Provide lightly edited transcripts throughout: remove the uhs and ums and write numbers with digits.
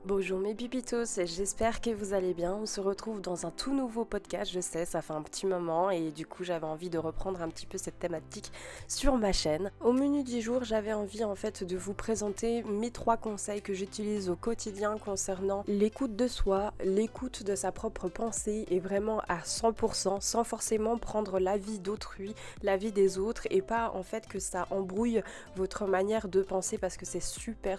Bonjour mes pipitos, j'espère que vous allez bien. On se retrouve dans un tout nouveau podcast, je sais, ça fait un petit moment et du coup j'avais envie de reprendre un petit peu cette thématique sur ma chaîne. Au menu du jour, j'avais envie en fait de vous présenter mes 3 conseils que j'utilise au quotidien concernant l'écoute de soi, l'écoute de sa propre pensée et vraiment à 100% sans forcément prendre l'avis d'autrui, l'avis des autres et pas en fait que ça embrouille votre manière de penser parce que c'est super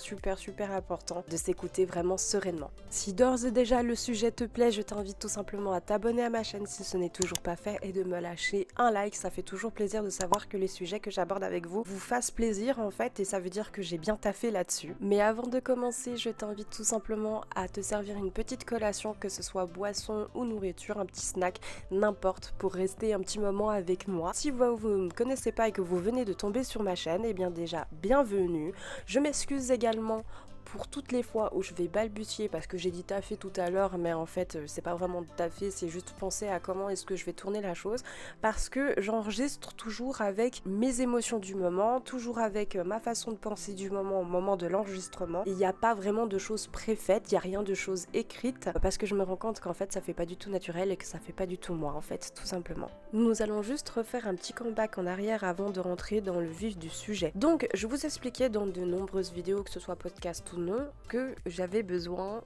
important de s'écouter vraiment sereinement. Si d'ores et déjà le sujet te plaît, je t'invite tout simplement à t'abonner à ma chaîne si ce n'est toujours pas fait et de me lâcher un like, ça fait toujours plaisir de savoir que les sujets que j'aborde avec vous vous fassent plaisir en fait et ça veut dire que j'ai bien taffé là-dessus. Mais avant de commencer, je t'invite tout simplement à te servir une petite collation, que ce soit boisson ou nourriture, un petit snack, n'importe, pour rester un petit moment avec moi. Si vous ne me connaissez pas et que vous venez de tomber sur ma chaîne, eh bien déjà, bienvenue. Je m'excuse également pour toutes les fois où je vais balbutier parce que j'ai dit taffer tout à l'heure mais en fait c'est pas vraiment taffer, c'est juste penser à comment est-ce que je vais tourner la chose parce que j'enregistre toujours avec mes émotions du moment, toujours avec ma façon de penser du moment au moment de l'enregistrement. Il n'y a pas vraiment de choses préfaites, il n'y a rien de choses écrites parce que je me rends compte qu'en fait ça fait pas du tout naturel et que ça fait pas du tout moi en fait, tout simplement. Nous allons juste refaire un petit comeback en arrière avant de rentrer dans le vif du sujet. Donc je vous expliquais dans de nombreuses vidéos, que ce soit podcast ou non, que j'avais besoin,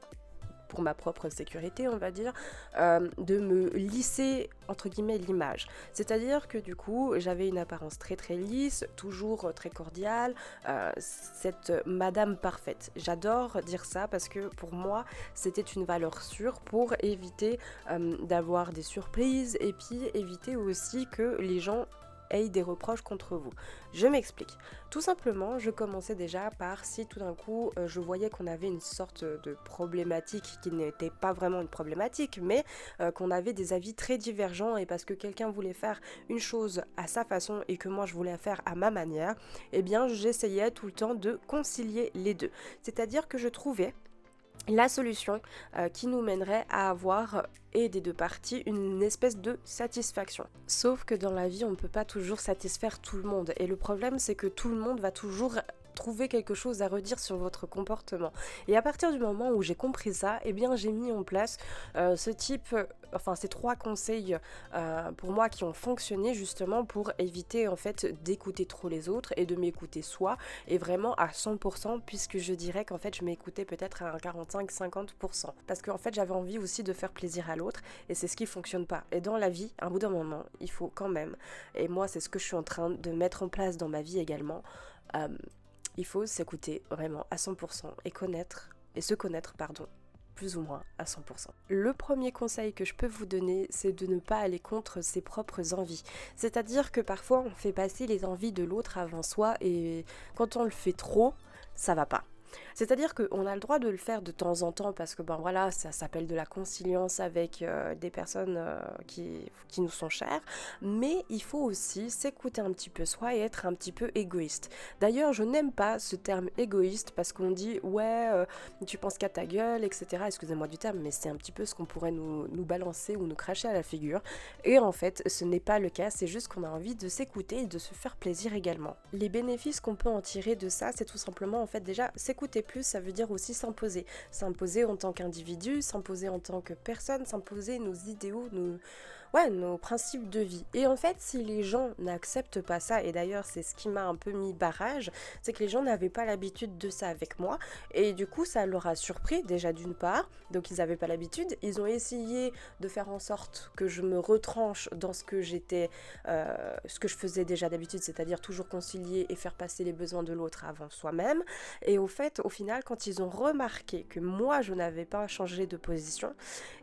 pour ma propre sécurité on va dire, de me lisser entre guillemets l'image. C'est-à-dire que du coup j'avais une apparence très lisse, toujours très cordiale, cette madame parfaite. J'adore dire ça parce que pour moi c'était une valeur sûre pour éviter d'avoir des surprises et puis éviter aussi que les gens aient des reproches contre vous. Je m'explique. Tout simplement, je commençais déjà par si tout d'un coup je voyais qu'on avait une sorte de problématique qui n'était pas vraiment une problématique, mais qu'on avait des avis très divergents et parce que quelqu'un voulait faire une chose à sa façon et que moi je voulais la faire à ma manière, eh bien j'essayais tout le temps de concilier les deux. C'est-à-dire que je trouvais la solution qui nous mènerait à avoir et des deux parties une espèce de satisfaction. Sauf que dans la vie on ne peut pas toujours satisfaire tout le monde et le problème c'est que tout le monde va toujours trouver quelque chose à redire sur votre comportement. Et à partir du moment où j'ai compris ça, eh bien j'ai mis en place ces 3 conseils pour moi qui ont fonctionné justement pour éviter en fait d'écouter trop les autres et de m'écouter soi et vraiment à 100% puisque je dirais qu'en fait je m'écoutais peut-être à un 45-50% parce qu'en fait j'avais envie aussi de faire plaisir à l'autre et c'est ce qui fonctionne pas. Et dans la vie, à un bout d'un moment, il faut quand même, et moi c'est ce que je suis en train de mettre en place dans ma vie également, il faut s'écouter vraiment à 100% et se connaître, plus ou moins à 100%. Le premier conseil que je peux vous donner, c'est de ne pas aller contre ses propres envies. C'est-à-dire que parfois on fait passer les envies de l'autre avant soi et quand on le fait trop, ça va pas. C'est-à-dire qu'on a le droit de le faire de temps en temps parce que ça s'appelle de la conciliance avec des personnes qui nous sont chères, mais il faut aussi s'écouter un petit peu soi et être un petit peu égoïste. D'ailleurs, je n'aime pas ce terme égoïste parce qu'on dit tu penses qu'à ta gueule, etc. Excusez-moi du terme, mais c'est un petit peu ce qu'on pourrait nous balancer ou nous cracher à la figure. Et en fait, ce n'est pas le cas, c'est juste qu'on a envie de s'écouter et de se faire plaisir également. Les bénéfices qu'on peut en tirer de ça, c'est tout simplement en fait déjà s'écouter plus, ça veut dire aussi s'imposer. S'imposer en tant qu'individu, s'imposer en tant que personne, s'imposer nos idéaux, nos principes de vie. Et en fait, si les gens n'acceptent pas ça, et d'ailleurs c'est ce qui m'a un peu mis barrage, c'est que les gens n'avaient pas l'habitude de ça avec moi, et du coup ça leur a surpris déjà d'une part, donc ils n'avaient pas l'habitude, ils ont essayé de faire en sorte que je me retranche dans ce que je faisais déjà d'habitude, c'est-à-dire toujours concilier et faire passer les besoins de l'autre avant soi-même, et au final, quand ils ont remarqué que moi je n'avais pas changé de position,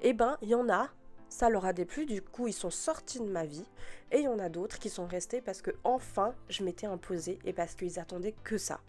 il y en a, ça leur a déplu, du coup ils sont sortis de ma vie et il y en a d'autres qui sont restés parce que enfin je m'étais imposée et parce qu'ils attendaient que ça.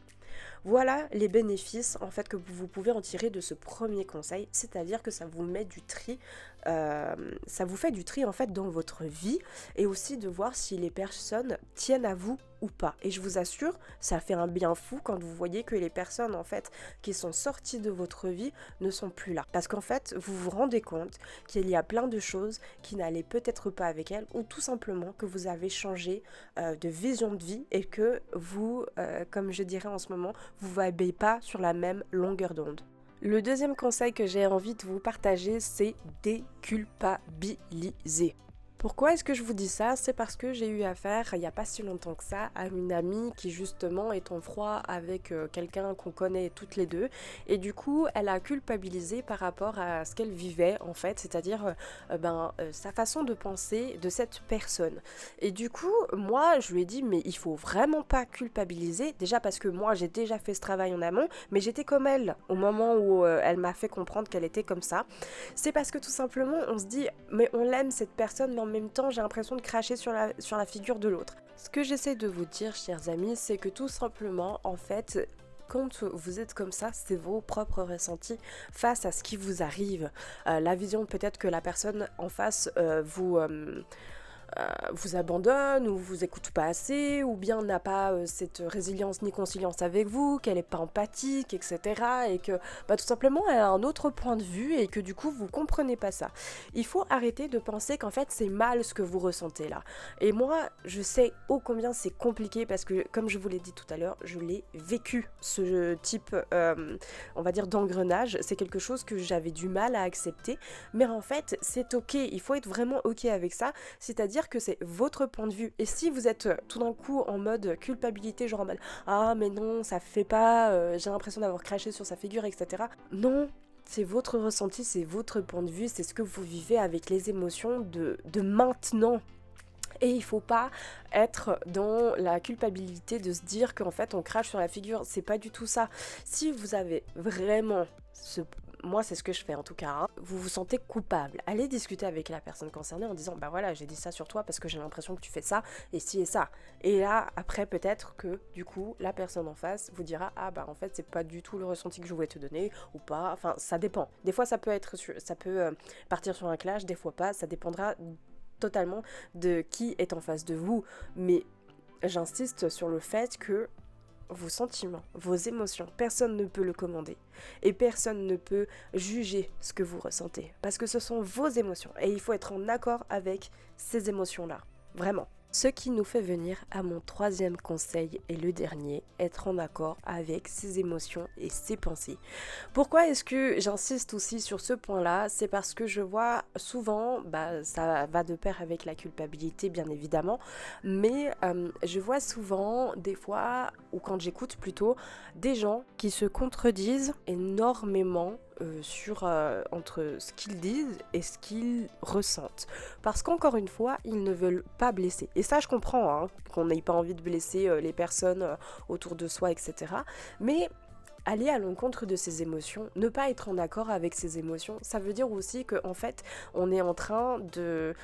Voilà les bénéfices en fait que vous pouvez en tirer de ce premier conseil, c'est-à-dire que ça vous met du tri, ça vous fait du tri en fait dans votre vie et aussi de voir si les personnes tiennent à vous ou pas. Et je vous assure, ça fait un bien fou quand vous voyez que les personnes en fait qui sont sorties de votre vie ne sont plus là. Parce qu'en fait, vous vous rendez compte qu'il y a plein de choses qui n'allaient peut-être pas avec elles ou tout simplement que vous avez changé de vision de vie et que vous, comme je dirais en ce moment, vous ne vibez pas sur la même longueur d'onde. Le deuxième conseil que j'ai envie de vous partager, c'est déculpabiliser. Pourquoi est-ce que je vous dis ça? C'est parce que j'ai eu affaire, il n'y a pas si longtemps que ça, à une amie qui justement est en froid avec quelqu'un qu'on connaît toutes les deux. Et du coup, elle a culpabilisé par rapport à ce qu'elle vivait en fait, c'est-à-dire sa façon de penser de cette personne. Et du coup, moi, je lui ai dit, mais il faut vraiment pas culpabiliser. Déjà parce que moi, j'ai déjà fait ce travail en amont, mais j'étais comme elle au moment où elle m'a fait comprendre qu'elle était comme ça. C'est parce que tout simplement, on se dit, mais on l'aime cette personne, mais en même temps, j'ai l'impression de cracher sur la figure de l'autre. Ce que j'essaie de vous dire, chers amis, c'est que tout simplement, en fait, quand vous êtes comme ça, c'est vos propres ressentis face à ce qui vous arrive. La vision peut-être que la personne en face vous abandonne ou vous écoute pas assez ou bien n'a pas cette résilience ni conciliance avec vous, qu'elle est pas empathique, etc. Et que tout simplement elle a un autre point de vue et que du coup vous comprenez pas ça. Il faut arrêter de penser qu'en fait c'est mal ce que vous ressentez là. Et moi je sais ô combien c'est compliqué parce que comme je vous l'ai dit tout à l'heure, je l'ai vécu ce type on va dire d'engrenage. C'est quelque chose que j'avais du mal à accepter, mais en fait c'est ok, il faut être vraiment ok avec ça, c'est-à-dire que c'est votre point de vue. Et si vous êtes tout d'un coup en mode culpabilité, genre en mode ah mais non, ça fait pas, j'ai l'impression d'avoir craché sur sa figure, etc. Non, c'est votre ressenti, c'est votre point de vue, c'est ce que vous vivez avec les émotions de maintenant. Et il faut pas être dans la culpabilité de se dire qu'en fait on crache sur la figure, c'est pas du tout ça. Si vous avez vraiment moi c'est ce que je fais en tout cas, hein, vous vous sentez coupable, allez discuter avec la personne concernée en disant bah voilà j'ai dit ça sur toi parce que j'ai l'impression que tu fais ça et ci et ça. Et là après peut-être que du coup la personne en face vous dira ah bah en fait c'est pas du tout le ressenti que je voulais te donner ou pas, enfin ça dépend. Des fois ça peut partir sur un clash, des fois pas, ça dépendra totalement de qui est en face de vous, mais j'insiste sur le fait que vos sentiments, vos émotions, personne ne peut le commander et personne ne peut juger ce que vous ressentez parce que ce sont vos émotions et il faut être en accord avec ces émotions-là, vraiment. Ce qui nous fait venir à mon troisième conseil et le dernier, être en accord avec ses émotions et ses pensées. Pourquoi est-ce que j'insiste aussi sur ce point-là? C'est parce que je vois souvent, ça va de pair avec la culpabilité bien évidemment, mais je vois souvent des fois, ou quand j'écoute plutôt, des gens qui se contredisent énormément entre ce qu'ils disent et ce qu'ils ressentent. Parce qu'encore une fois, ils ne veulent pas blesser. Et ça, je comprends, hein, qu'on n'ait pas envie de blesser les personnes autour de soi, etc. Mais aller à l'encontre de ses émotions, ne pas être en accord avec ses émotions, ça veut dire aussi qu'en fait, on est en train de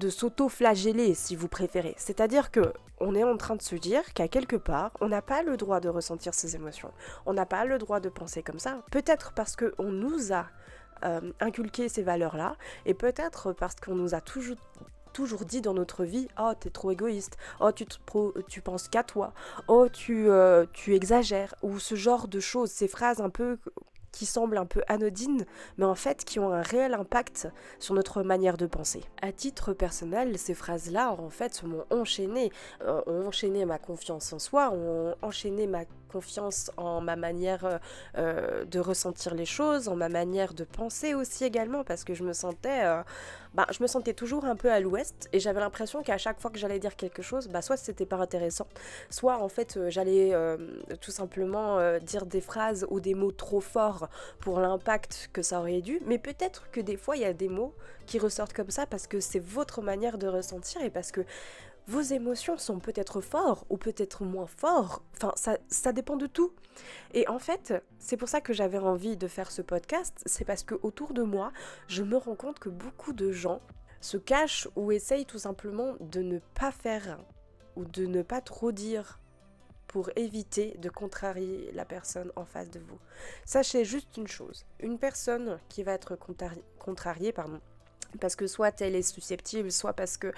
s'auto-flageller si vous préférez. C'est-à-dire que on est en train de se dire qu'à quelque part, on n'a pas le droit de ressentir ses émotions. On n'a pas le droit de penser comme ça. Peut-être parce qu'on nous a inculqué ces valeurs-là, et peut-être parce qu'on nous a toujours dit dans notre vie « Oh, t'es trop égoïste. Oh, tu penses qu'à toi. Oh, tu exagères. » Ou ce genre de choses, ces phrases un peu qui semblent un peu anodines, mais en fait qui ont un réel impact sur notre manière de penser. À titre personnel, ces phrases-là, en fait, m'ont ont enchaîné ma confiance en soi, ont enchaîné ma confiance en ma manière de ressentir les choses, en ma manière de penser aussi également, parce que je me sentais toujours un peu à l'ouest, et j'avais l'impression qu'à chaque fois que j'allais dire quelque chose, soit c'était pas intéressant, soit en fait j'allais tout simplement dire des phrases ou des mots trop forts pour l'impact que ça aurait dû, mais peut-être que des fois il y a des mots qui ressortent comme ça parce que c'est votre manière de ressentir et parce que vos émotions sont peut-être fortes ou peut-être moins fortes, enfin ça dépend de tout. Et en fait, c'est pour ça que j'avais envie de faire ce podcast, c'est parce que autour de moi, je me rends compte que beaucoup de gens se cachent ou essayent tout simplement de ne pas faire ou de ne pas trop dire pour éviter de contrarier la personne en face de vous. Sachez juste une chose, une personne qui va être contrariée, parce que soit elle est susceptible, soit parce que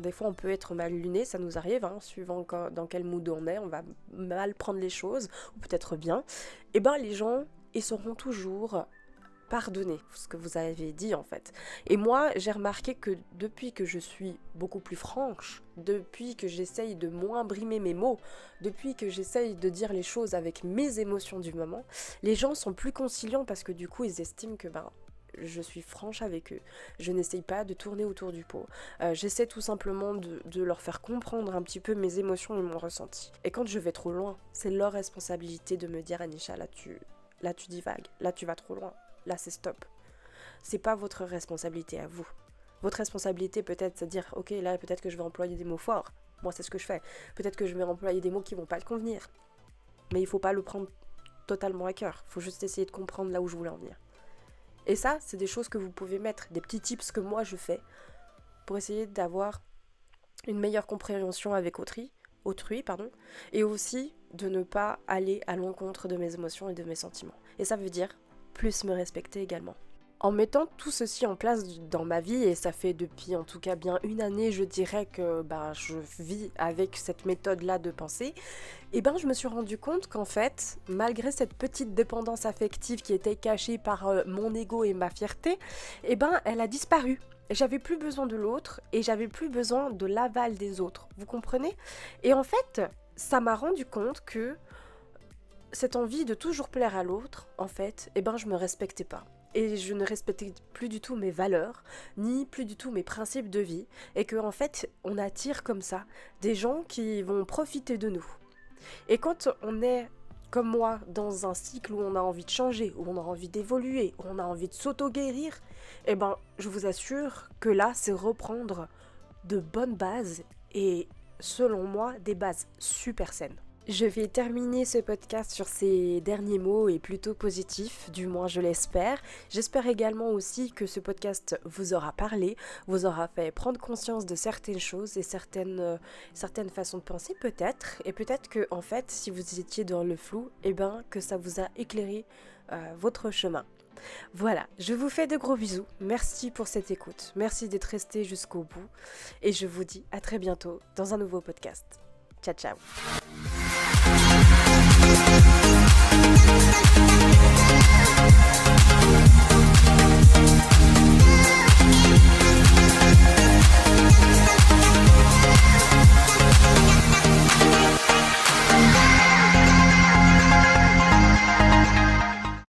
des fois on peut être mal luné, ça nous arrive, hein, suivant dans quel mood on est, on va mal prendre les choses, ou peut-être bien, et les gens, ils seront toujours pardonner ce que vous avez dit en fait. Et moi, j'ai remarqué que depuis que je suis beaucoup plus franche, depuis que j'essaye de moins brimer mes mots, depuis que j'essaye de dire les choses avec mes émotions du moment, les gens sont plus conciliants parce que du coup, ils estiment que je suis franche avec eux. Je n'essaye pas de tourner autour du pot. J'essaie tout simplement de leur faire comprendre un petit peu mes émotions et mon ressenti. Et quand je vais trop loin, c'est leur responsabilité de me dire Anisha, là tu divagues, là tu vas trop loin. Là, c'est stop. C'est pas votre responsabilité à vous. Votre responsabilité peut-être, c'est de dire, ok, là, peut-être que je vais employer des mots forts. Moi, c'est ce que je fais. Peut-être que je vais employer des mots qui vont pas te convenir. Mais il faut pas le prendre totalement à cœur. Il faut juste essayer de comprendre là où je voulais en venir. Et ça, c'est des choses que vous pouvez mettre, des petits tips que moi je fais pour essayer d'avoir une meilleure compréhension avec autrui, et aussi de ne pas aller à l'encontre de mes émotions et de mes sentiments. Et ça veut dire plus me respecter également. En mettant tout ceci en place dans ma vie, et ça fait depuis en tout cas bien une année, je dirais que je vis avec cette méthode-là de pensée, et je me suis rendu compte qu'en fait, malgré cette petite dépendance affective qui était cachée par mon ego et ma fierté, elle a disparu. J'avais plus besoin de l'autre et j'avais plus besoin de l'aval des autres, vous comprenez ? Et en fait, ça m'a rendu compte que cette envie de toujours plaire à l'autre, en fait, je me respectais pas. Et je ne respectais plus du tout mes valeurs, ni plus du tout mes principes de vie, et que en fait, on attire comme ça des gens qui vont profiter de nous. Et quand on est, comme moi, dans un cycle où on a envie de changer, où on a envie d'évoluer, où on a envie de s'auto-guérir, je vous assure que là, c'est reprendre de bonnes bases, et selon moi, des bases super saines. Je vais terminer ce podcast sur ces derniers mots et plutôt positifs, du moins je l'espère. J'espère également aussi que ce podcast vous aura parlé, vous aura fait prendre conscience de certaines choses et certaines façons de penser peut-être. Et peut-être que en fait, si vous étiez dans le flou, que ça vous a éclairé votre chemin. Voilà, je vous fais de gros bisous. Merci pour cette écoute. Merci d'être resté jusqu'au bout. Et je vous dis à très bientôt dans un nouveau podcast. Ciao, ciao.